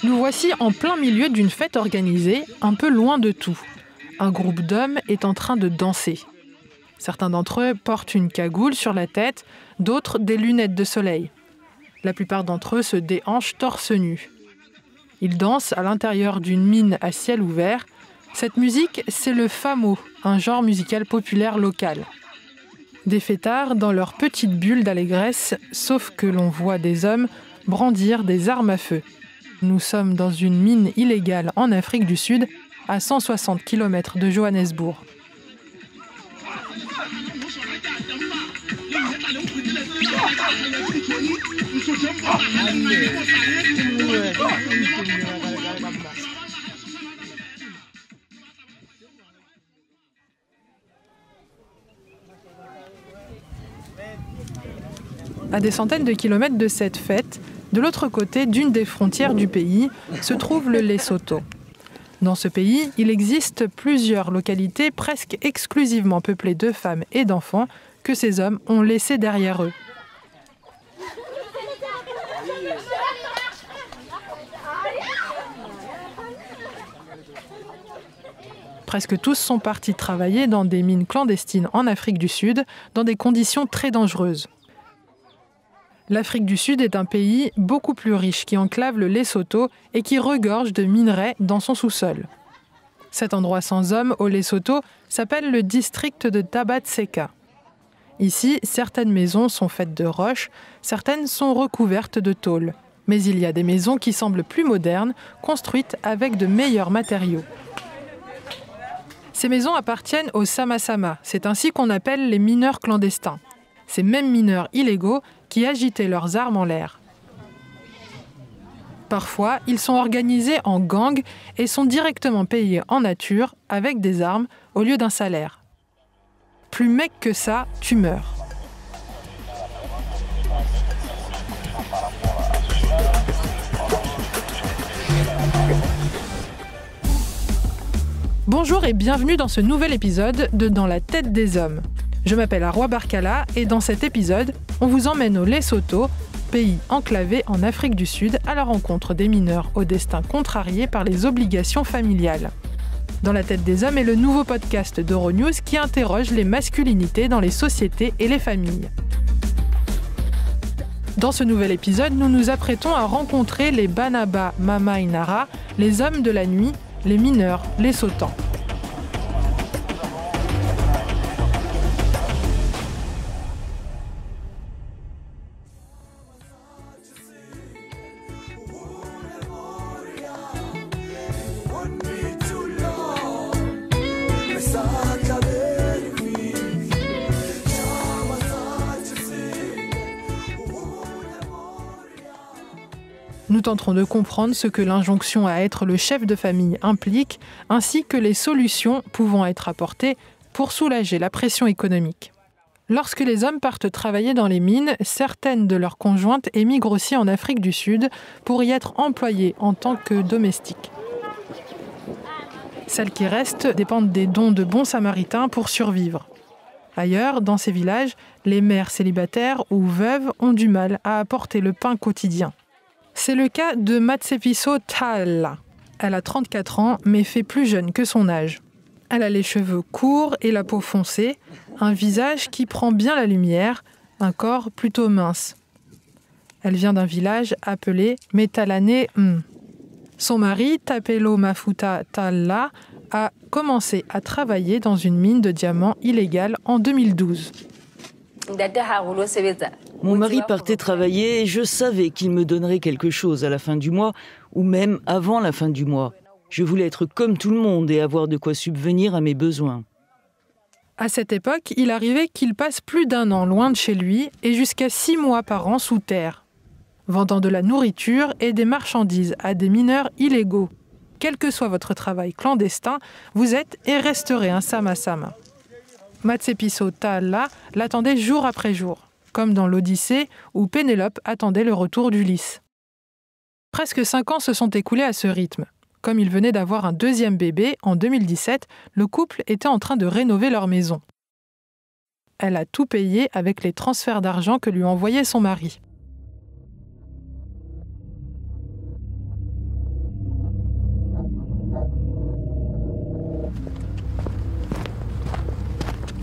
Nous voici en plein milieu d'une fête organisée, un peu loin de tout. Un groupe d'hommes est en train de danser. Certains d'entre eux portent une cagoule sur la tête, d'autres des lunettes de soleil. La plupart d'entre eux se déhanchent torse nu. Ils dansent à l'intérieur d'une mine à ciel ouvert. Cette musique, c'est le famo, un genre musical populaire local. Des fêtards dans leur petite bulle d'allégresse, sauf que l'on voit des hommes brandir des armes à feu. Nous sommes dans une mine illégale en Afrique du Sud, à 160 km de Johannesburg. À des centaines de kilomètres de cette fête, de l'autre côté d'une des frontières du pays, se trouve le Lesotho. Dans ce pays, il existe plusieurs localités presque exclusivement peuplées de femmes et d'enfants que ces hommes ont laissées derrière eux. Presque tous sont partis travailler dans des mines clandestines en Afrique du Sud, dans des conditions très dangereuses. L'Afrique du Sud est un pays beaucoup plus riche qui enclave le Lesotho et qui regorge de minerais dans son sous-sol. Cet endroit sans hommes au Lesotho s'appelle le district de Tabatseka. Ici, certaines maisons sont faites de roches, certaines sont recouvertes de tôle. Mais il y a des maisons qui semblent plus modernes, construites avec de meilleurs matériaux. Ces maisons appartiennent aux Sama-Sama, c'est ainsi qu'on appelle les mineurs clandestins. Ces mêmes mineurs illégaux qui agitaient leurs armes en l'air. Parfois, ils sont organisés en gangs et sont directement payés en nature avec des armes au lieu d'un salaire. Plus mec que ça, tu meurs. Bonjour et bienvenue dans ce nouvel épisode de Dans la tête des hommes. Je m'appelle Arwa Barkala et dans cet épisode, on vous emmène au Lesotho, pays enclavé en Afrique du Sud, à la rencontre des mineurs au destin contrarié par les obligations familiales. Dans la tête des hommes est le nouveau podcast d'Euronews qui interroge les masculinités dans les sociétés et les familles. Dans ce nouvel épisode, nous nous apprêtons à rencontrer les Banaba Mamai Nara, les hommes de la nuit, les mineurs lesotans. Nous tenterons de comprendre ce que l'injonction à être le chef de famille implique, ainsi que les solutions pouvant être apportées pour soulager la pression économique. Lorsque les hommes partent travailler dans les mines, certaines de leurs conjointes émigrent aussi en Afrique du Sud pour y être employées en tant que domestiques. Celles qui restent dépendent des dons de bons samaritains pour survivre. Ailleurs, dans ces villages, les mères célibataires ou veuves ont du mal à apporter le pain quotidien. C'est le cas de Matsepiso Taalla. Elle a 34 ans, mais fait plus jeune que son âge. Elle a les cheveux courts et la peau foncée, un visage qui prend bien la lumière, un corps plutôt mince. Elle vient d'un village appelé Metalane. Son mari, Tapelo Mafuta Taalla, a commencé à travailler dans une mine de diamants illégale en 2012. Mon mari partait travailler et je savais qu'il me donnerait quelque chose à la fin du mois ou même avant la fin du mois. Je voulais être comme tout le monde et avoir de quoi subvenir à mes besoins. À cette époque, il arrivait qu'il passe plus d'1 an loin de chez lui et jusqu'à 6 mois par an sous terre, vendant de la nourriture et des marchandises à des mineurs illégaux. Quel que soit votre travail clandestin, vous êtes et resterez un Sama-Sama. Matsepiso Taalla l'attendait jour après jour, comme dans l'Odyssée où Pénélope attendait le retour d'Ulysse. Presque 5 ans se sont écoulés à ce rythme. Comme ils venaient d'avoir un deuxième bébé, en 2017, le couple était en train de rénover leur maison. Elle a tout payé avec les transferts d'argent que lui envoyait son mari.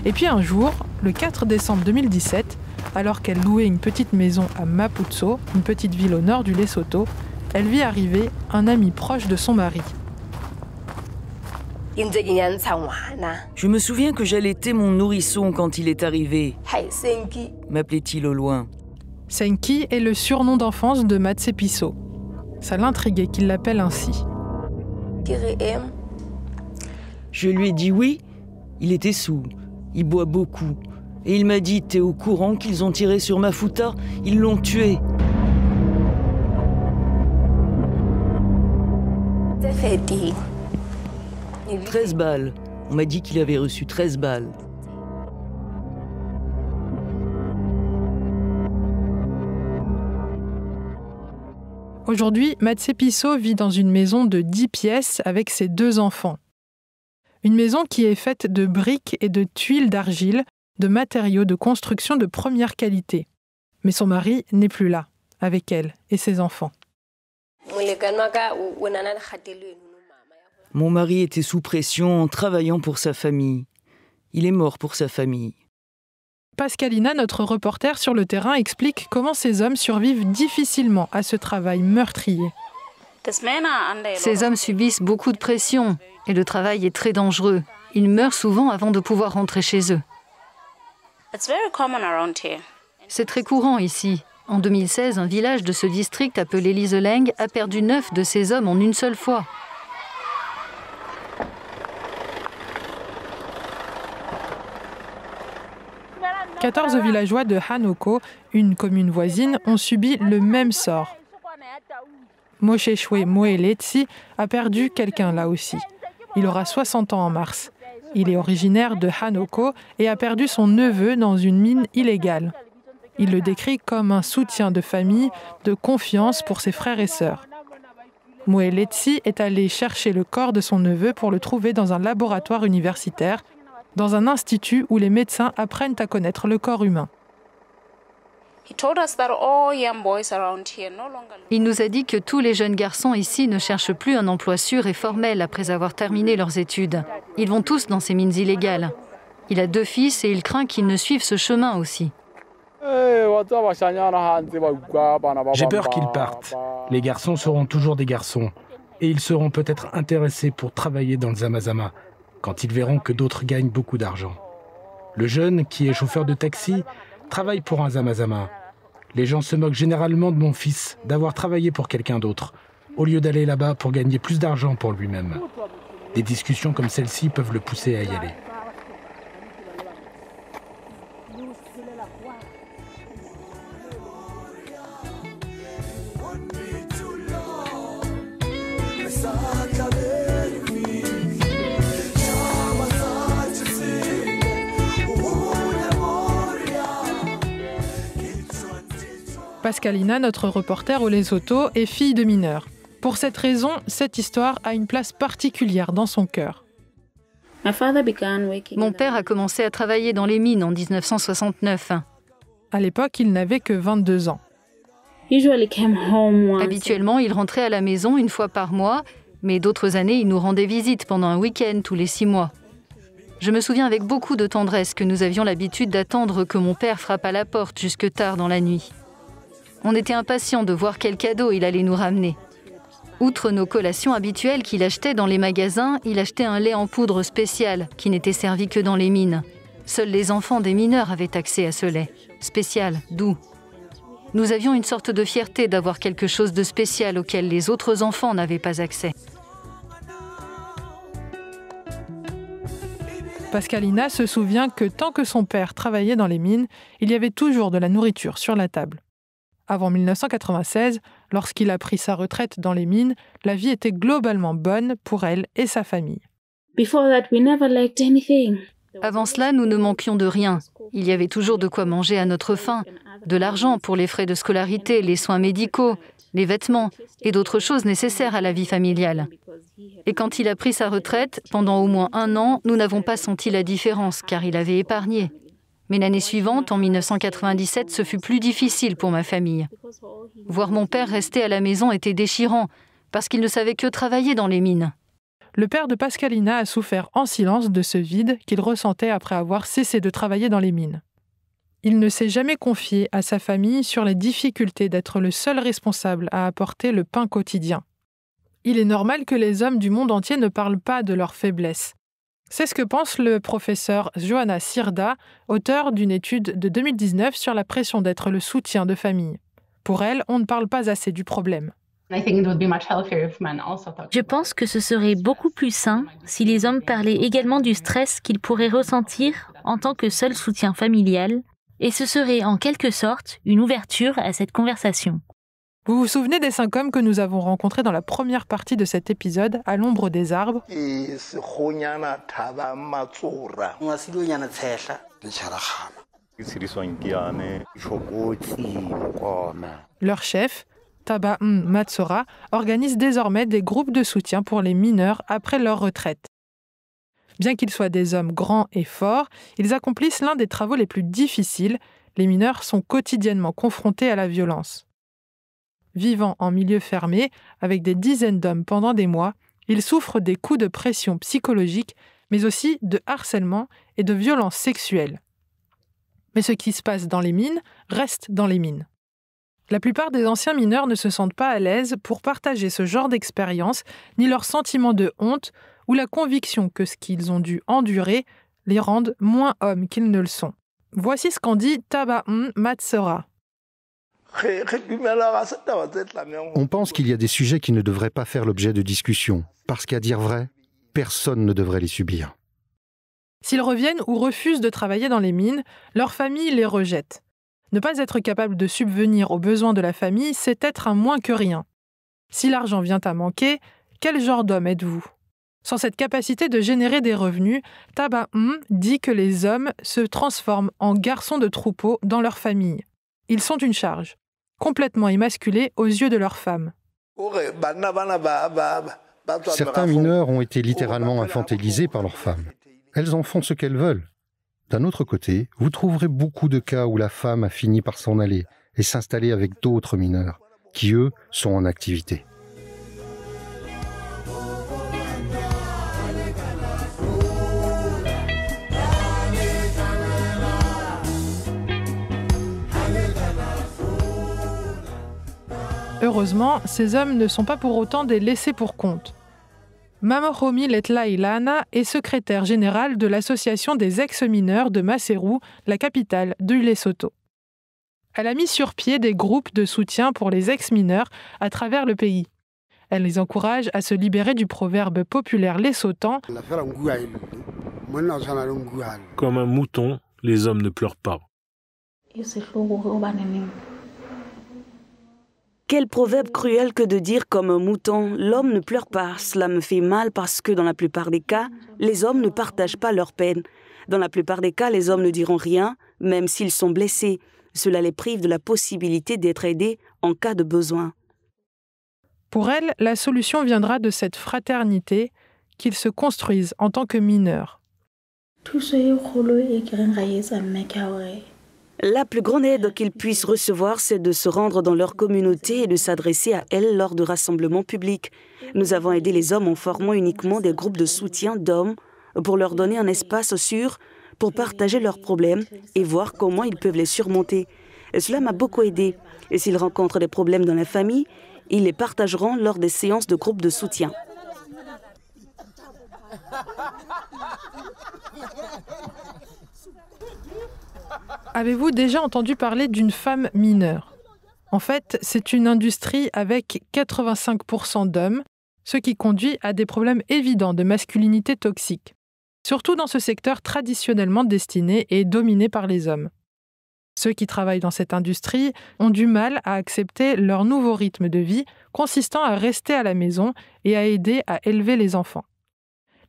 Et puis un jour, le 4 décembre 2017, alors qu'elle louait une petite maison à Maputo, une petite ville au nord du Lesotho, elle vit arriver un ami proche de son mari. Je me souviens que j'allaitais mon nourrisson quand il est arrivé, m'appelait-il au loin. Senki est le surnom d'enfance de Matsepiso. Ça l'intriguait qu'il l'appelle ainsi. Je lui ai dit oui, il était saoul, il boit beaucoup. Et il m'a dit, t'es au courant qu'ils ont tiré sur Mafuta, ils l'ont tué. « 13 balles. On m'a dit qu'il avait reçu 13 balles. » Aujourd'hui, Matsepiso vit dans une maison de 10 pièces avec ses 2 enfants. Une maison qui est faite de briques et de tuiles d'argile, de matériaux de construction de première qualité. Mais son mari n'est plus là, avec elle et ses enfants. Mon mari était sous pression en travaillant pour sa famille. Il est mort pour sa famille. Pascalina, notre reporter sur le terrain, explique comment ces hommes survivent difficilement à ce travail meurtrier. Ces hommes subissent beaucoup de pression et le travail est très dangereux. Ils meurent souvent avant de pouvoir rentrer chez eux. C'est très courant ici. En 2016, un village de ce district appelé Liseleng a perdu 9 de ses hommes en une seule fois. « 14 villageois de Hanoko, une commune voisine, ont subi le même sort. Mosheshwe Moeletsi a perdu quelqu'un là aussi. Il aura 60 ans en mars. Il est originaire de Hanoko et a perdu son neveu dans une mine illégale. Il le décrit comme un soutien de famille, de confiance pour ses frères et sœurs. Moeletsi est allé chercher le corps de son neveu pour le trouver dans un laboratoire universitaire, dans un institut où les médecins apprennent à connaître le corps humain. Il nous a dit que tous les jeunes garçons ici ne cherchent plus un emploi sûr et formel après avoir terminé leurs études. Ils vont tous dans ces mines illégales. Il a 2 fils et il craint qu'ils ne suivent ce chemin aussi. J'ai peur qu'ils partent. Les garçons seront toujours des garçons. Et ils seront peut-être intéressés pour travailler dans le Zamazama, quand ils verront que d'autres gagnent beaucoup d'argent. Le jeune, qui est chauffeur de taxi, travaille pour un Zamazama. Les gens se moquent généralement de mon fils d'avoir travaillé pour quelqu'un d'autre, au lieu d'aller là-bas pour gagner plus d'argent pour lui-même. Des discussions comme celle-ci peuvent le pousser à y aller. Pascalina, notre reporter au Lesotho, est fille de mineur. Pour cette raison, cette histoire a une place particulière dans son cœur. Mon père a commencé à travailler dans les mines en 1969. À l'époque, il n'avait que 22 ans. Habituellement, il rentrait à la maison une fois par mois, mais d'autres années, il nous rendait visite pendant un week-end tous les 6 mois. Je me souviens avec beaucoup de tendresse que nous avions l'habitude d'attendre que mon père frappe à la porte jusque tard dans la nuit. On était impatients de voir quel cadeau il allait nous ramener. Outre nos collations habituelles qu'il achetait dans les magasins, il achetait un lait en poudre spécial qui n'était servi que dans les mines. Seuls les enfants des mineurs avaient accès à ce lait, spécial, doux. Nous avions une sorte de fierté d'avoir quelque chose de spécial auquel les autres enfants n'avaient pas accès. Pascalina se souvient que tant que son père travaillait dans les mines, il y avait toujours de la nourriture sur la table. Avant 1996, lorsqu'il a pris sa retraite dans les mines, la vie était globalement bonne pour elle et sa famille. Avant cela, nous ne manquions de rien. Il y avait toujours de quoi manger à notre faim, de l'argent pour les frais de scolarité, les soins médicaux, les vêtements et d'autres choses nécessaires à la vie familiale. Et quand il a pris sa retraite, pendant au moins 1 an, nous n'avons pas senti la différence car il avait épargné. Mais l'année suivante, en 1997, ce fut plus difficile pour ma famille. Voir mon père rester à la maison était déchirant parce qu'il ne savait que travailler dans les mines. Le père de Pascalina a souffert en silence de ce vide qu'il ressentait après avoir cessé de travailler dans les mines. Il ne s'est jamais confié à sa famille sur les difficultés d'être le seul responsable à apporter le pain quotidien. Il est normal que les hommes du monde entier ne parlent pas de leurs faiblesses. C'est ce que pense le professeur Johanna Sirda, auteur d'une étude de 2019 sur la pression d'être le soutien de famille. Pour elle, on ne parle pas assez du problème. Je pense que ce serait beaucoup plus sain si les hommes parlaient également du stress qu'ils pourraient ressentir en tant que seul soutien familial, et ce serait en quelque sorte une ouverture à cette conversation. Vous vous souvenez des 5 hommes que nous avons rencontrés dans la première partie de cet épisode, à l'ombre des arbres? Leur chef, Taba Matsora, organise désormais des groupes de soutien pour les mineurs après leur retraite. Bien qu'ils soient des hommes grands et forts, ils accomplissent l'un des travaux les plus difficiles. Les mineurs sont quotidiennement confrontés à la violence. Vivant en milieu fermé, avec des dizaines d'hommes pendant des mois, ils souffrent des coups de pression psychologique, mais aussi de harcèlement et de violences sexuelles. Mais ce qui se passe dans les mines reste dans les mines. La plupart des anciens mineurs ne se sentent pas à l'aise pour partager ce genre d'expérience, ni leur sentiment de honte ou la conviction que ce qu'ils ont dû endurer les rendent moins hommes qu'ils ne le sont. Voici ce qu'en dit Taba Matsora. On pense qu'il y a des sujets qui ne devraient pas faire l'objet de discussion, parce qu'à dire vrai, personne ne devrait les subir. S'ils reviennent ou refusent de travailler dans les mines, leur famille les rejette. Ne pas être capable de subvenir aux besoins de la famille, c'est être un moins que rien. Si l'argent vient à manquer, quel genre d'homme êtes-vous? Sans cette capacité de générer des revenus, Taba dit que les hommes se transforment en garçons de troupeau dans leur famille. Ils sont une charge, complètement émasculés aux yeux de leurs femmes. Certains mineurs ont été littéralement infantilisés par leurs femmes. Elles en font ce qu'elles veulent. D'un autre côté, vous trouverez beaucoup de cas où la femme a fini par s'en aller et s'installer avec d'autres mineurs, qui eux sont en activité. Heureusement, ces hommes ne sont pas pour autant des laissés pour compte. Mamoromi Letlailana est secrétaire général de l'association des ex-mineurs de Maseru, la capitale du Lesotho. Elle a mis sur pied des groupes de soutien pour les ex-mineurs à travers le pays. Elle les encourage à se libérer du proverbe populaire lesothan « Comme un mouton, les hommes ne pleurent pas ». Quel proverbe cruel que de dire comme un mouton, l'homme ne pleure pas. Cela me fait mal parce que dans la plupart des cas, les hommes ne partagent pas leur peine. Dans la plupart des cas, les hommes ne diront rien, même s'ils sont blessés. Cela les prive de la possibilité d'être aidés en cas de besoin. Pour elle, la solution viendra de cette fraternité qu'ils se construisent en tant que mineurs. La plus grande aide qu'ils puissent recevoir, c'est de se rendre dans leur communauté et de s'adresser à elles lors de rassemblements publics. Nous avons aidé les hommes en formant uniquement des groupes de soutien d'hommes pour leur donner un espace sûr pour partager leurs problèmes et voir comment ils peuvent les surmonter. Et cela m'a beaucoup aidé. Et s'ils rencontrent des problèmes dans la famille, ils les partageront lors des séances de groupes de soutien. Avez-vous déjà entendu parler d'une femme mineure? En fait, c'est une industrie avec 85% d'hommes, ce qui conduit à des problèmes évidents de masculinité toxique, surtout dans ce secteur traditionnellement destiné et dominé par les hommes. Ceux qui travaillent dans cette industrie ont du mal à accepter leur nouveau rythme de vie consistant à rester à la maison et à aider à élever les enfants.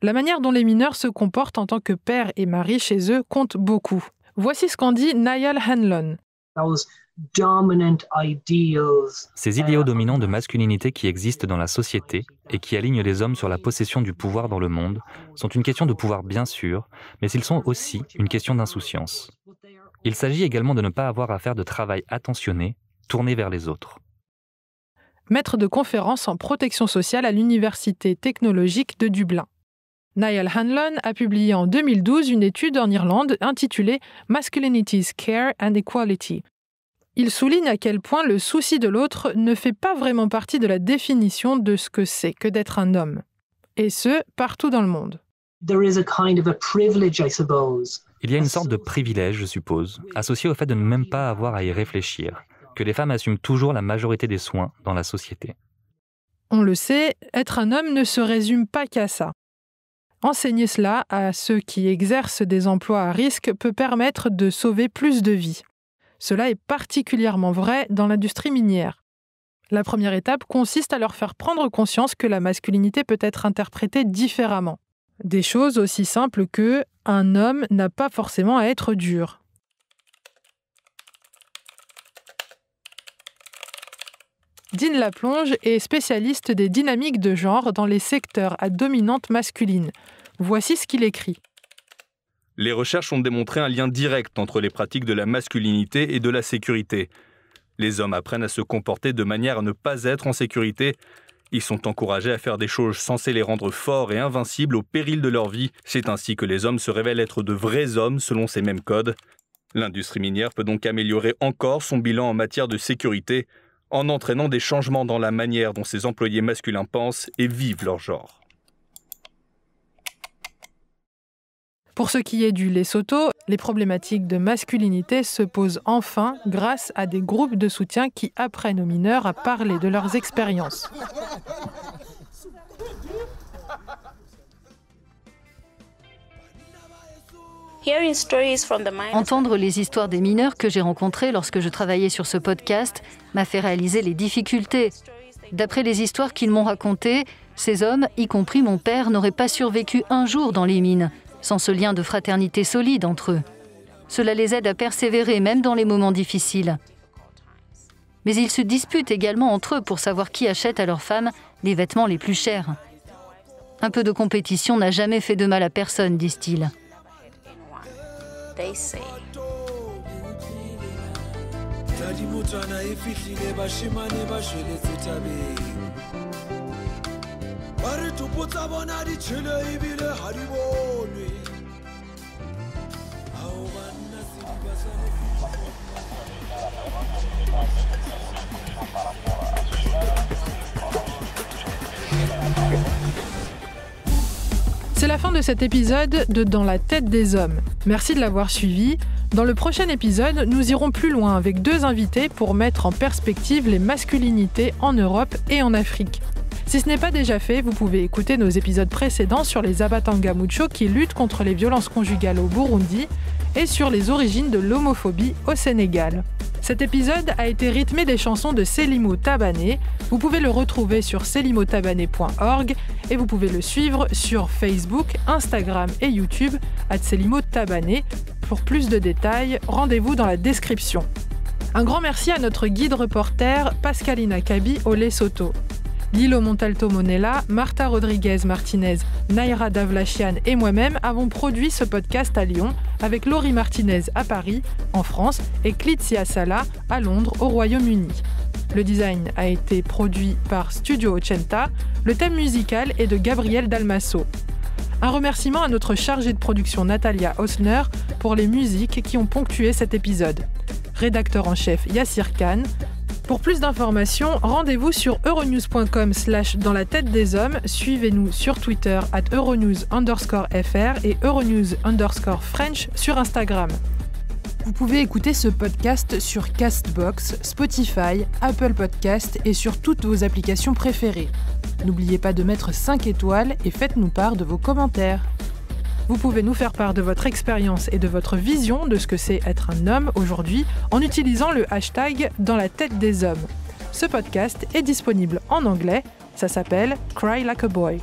La manière dont les mineurs se comportent en tant que père et mari chez eux compte beaucoup. Voici ce qu'en dit Niall Hanlon. Ces idéaux dominants de masculinité qui existent dans la société et qui alignent les hommes sur la possession du pouvoir dans le monde sont une question de pouvoir bien sûr, mais ils sont aussi une question d'insouciance. Il s'agit également de ne pas avoir à faire de travail attentionné, tourné vers les autres. Maître de conférences en protection sociale à l'Université technologique de Dublin. Niall Hanlon a publié en 2012 une étude en Irlande intitulée « Masculinities, Care and Equality ». Il souligne à quel point le souci de l'autre ne fait pas vraiment partie de la définition de ce que c'est que d'être un homme. Et ce, partout dans le monde. Il y a une sorte de privilège, je suppose, associé au fait de ne même pas avoir à y réfléchir, que les femmes assument toujours la majorité des soins dans la société. On le sait, être un homme ne se résume pas qu'à ça. Enseigner cela à ceux qui exercent des emplois à risque peut permettre de sauver plus de vies. Cela est particulièrement vrai dans l'industrie minière. La première étape consiste à leur faire prendre conscience que la masculinité peut être interprétée différemment. Des choses aussi simples que « un homme n'a pas forcément à être dur ». Dean Laplonge est spécialiste des dynamiques de genre dans les secteurs à dominante masculine. Voici ce qu'il écrit. Les recherches ont démontré un lien direct entre les pratiques de la masculinité et de la sécurité. Les hommes apprennent à se comporter de manière à ne pas être en sécurité. Ils sont encouragés à faire des choses censées les rendre forts et invincibles au péril de leur vie. C'est ainsi que les hommes se révèlent être de vrais hommes selon ces mêmes codes. L'industrie minière peut donc améliorer encore son bilan en matière de sécurité en entraînant des changements dans la manière dont ses employés masculins pensent et vivent leur genre. Pour ce qui est du Lesotho, les problématiques de masculinité se posent enfin grâce à des groupes de soutien qui apprennent aux mineurs à parler de leurs expériences. Entendre les histoires des mineurs que j'ai rencontrés lorsque je travaillais sur ce podcast m'a fait réaliser les difficultés. D'après les histoires qu'ils m'ont racontées, ces hommes, y compris mon père, n'auraient pas survécu un jour dans les mines, sans ce lien de fraternité solide entre eux. Cela les aide à persévérer même dans les moments difficiles. Mais ils se disputent également entre eux pour savoir qui achète à leurs femmes les vêtements les plus chers. Un peu de compétition n'a jamais fait de mal à personne, disent-ils. C'est la fin de cet épisode de Dans la tête des hommes. Merci de l'avoir suivi. Dans le prochain épisode, nous irons plus loin avec 2 invités pour mettre en perspective les masculinités en Europe et en Afrique. Si ce n'est pas déjà fait, vous pouvez écouter nos épisodes précédents sur les Abatanga Mucho qui luttent contre les violences conjugales au Burundi et sur les origines de l'homophobie au Sénégal. Cet épisode a été rythmé des chansons de Selimo Tabané. Vous pouvez le retrouver sur selimotabané.org et vous pouvez le suivre sur Facebook, Instagram et YouTube @selimotabané. Pour plus de détails, rendez-vous dans la description. Un grand merci à notre guide reporter Pascalina Kabi au Lesotho. Lilo Montalto Monella, Marta Rodriguez Martinez, Naira Davlachian et moi-même avons produit ce podcast à Lyon avec Laurie Martinez à Paris, en France, et Clitzia Sala à Londres, au Royaume-Uni. Le design a été produit par Studio Ochenta, le thème musical est de Gabriel Dalmasso. Un remerciement à notre chargée de production Natalia Osner pour les musiques qui ont ponctué cet épisode. Rédacteur en chef Yassir Khan. Pour plus d'informations, rendez-vous sur euronews.com/dans la tête des hommes. Suivez-nous sur Twitter @euronews_fr et euronews_French sur Instagram. Vous pouvez écouter ce podcast sur Castbox, Spotify, Apple Podcast et sur toutes vos applications préférées. N'oubliez pas de mettre 5 étoiles et faites-nous part de vos commentaires. Vous pouvez nous faire part de votre expérience et de votre vision de ce que c'est être un homme aujourd'hui en utilisant le hashtag Dans la tête des hommes. Ce podcast est disponible en anglais, ça s'appelle Cry Like a Boy.